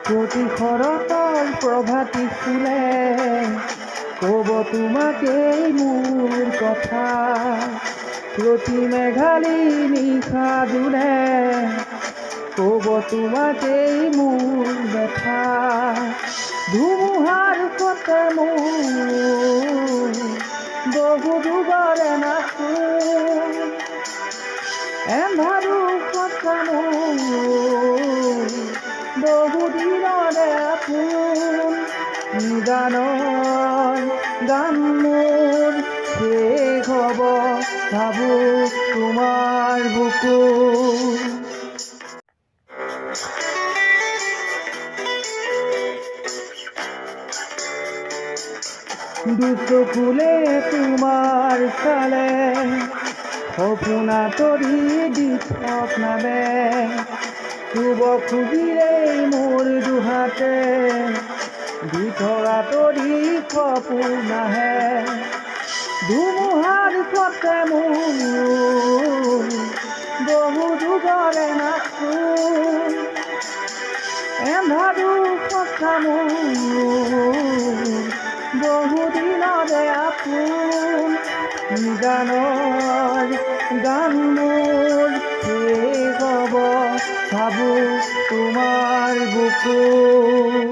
প্ৰতি শৰতৰ প্ৰভাতী ফুলে ক'ব তোমাকেই মোৰ কথা। প্ৰতি মেঘালী নিশা জোনে ক'ব তোমাকেই মোৰ ব্যথা। ধুমুহাৰ সতে মোৰ বহু যুগৰে নাচো, এন্ধাৰো সতে মোৰ বহু দিনৰে আপোন। নিদানৰ গান মোৰ শেষ হ'ব ভাবো তোমাৰ বুকুত। দুচকুলে তোমাৰ চালে সপোনা তৰি দি স্বপ্নাবে, চুব খুজিলেই মোৰ দুহাতে দি থকা তৰি সপোন আহে। ধুমুহাৰ সতে মোৰ বহু যুগৰে নাচো, এন্ধাৰো সঁচা মোৰ বহু দিনৰে আপোন। নিদানৰ গান মোৰ শেষ হ'ব ভাবো তোমাৰ বুকুত।